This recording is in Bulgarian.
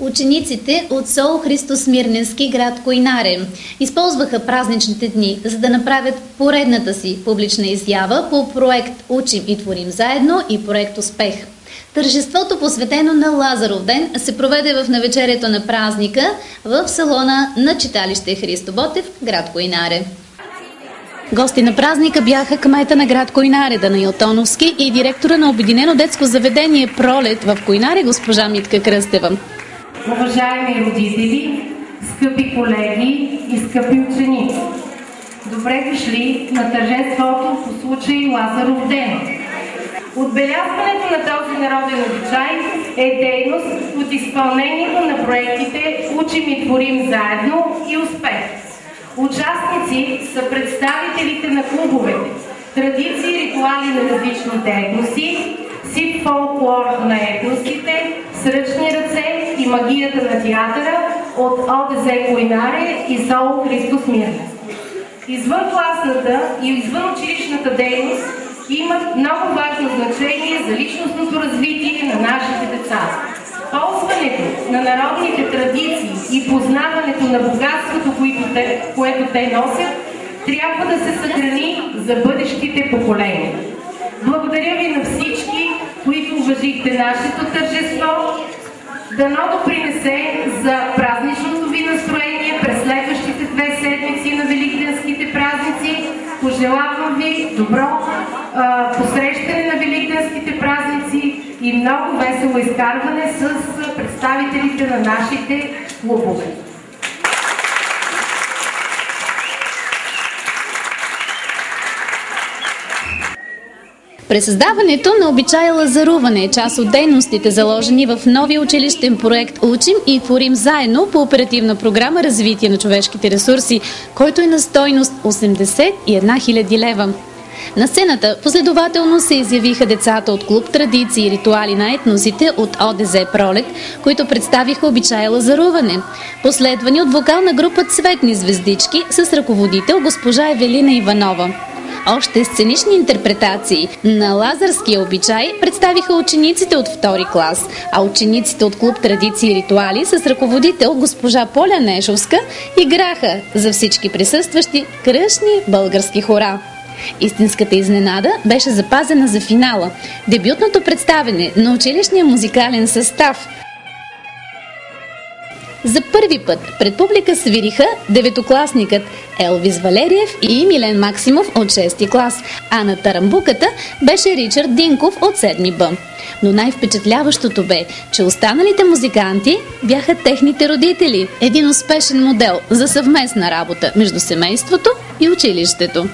Учениците от СОУ Христо Смирненски, град Койнаре, използваха празничните дни, за да направят поредната си публична изява по проект «Учим и творим заедно» и проект «Успех». Тържеството, посветено на Лазаров ден, се проведе в навечерието на празника в салона на читалище Христо Ботев, град Койнаре. Гости на празника бяха кмета на град Койнаре Данаил Тоновски и директора на Обединено детско заведение «Пролет» в Койнаре госпожа Митка Кръстева. Уважаеми родители, скъпи колеги и скъпи ученици, добре дошли на тържеството по случай Лазаров ден. Отбелязването на този народен обичай е дейност от изпълнението на проектите «Учим и творим заедно» и «Успех». Участници са представителите на клубовете, традиции и ритуали на различните етноси, сив фолклор на етносите, с ръчни ръце и магията на театъра от ОДЗ Койнаре и СОУ Христо Смирненски. Извън класната и извън училищната дейност имат много важно значение за личностното развитие на нашите деца. Ползването на народните традиции и познаването на богатството, което те носят, трябва да се съхрани за бъдещите поколения. Благодаря ви на всички, които уважихте нашето тържество. Дано допринесе за празничното ви настроение през следващите 2 седмици на великденските празници. Пожелавам ви добро посрещане на великденските празници и много весело изкарване с представителите на нашите клубове. През създаването на обичая лазаруване е част от дейностите, заложени в новия училищен проект «Учим и творим заедно» по оперативна програма «Развитие на човешките ресурси», който е на стойност 81 000 лева. На сцената последователно се изявиха децата от клуб «Традиции и ритуали на етносите» от ОДЗ «Пролет», които представиха обичая лазаруване, последвани от вокална група «Цветни звездички» с ръководител госпожа Евелина Иванова. Още сценични интерпретации на лазарския обичай представиха учениците от 2 клас, а учениците от клуб «Традиции и ритуали» с ръководител госпожа Поля Нешовска играха за всички присъстващи кръстни български хора. Истинската изненада беше запазена за финала – дебютното представяне на училищния музикален състав. За първи път пред публика свириха деветокласникът Елвис Валериев и Милен Максимов от 6 клас, а на тарамбуката беше Ричард Динков от 7 Б. Но най-впечатляващото бе, че останалите музиканти бяха техните родители. Един успешен модел за съвместна работа между семейството и училището.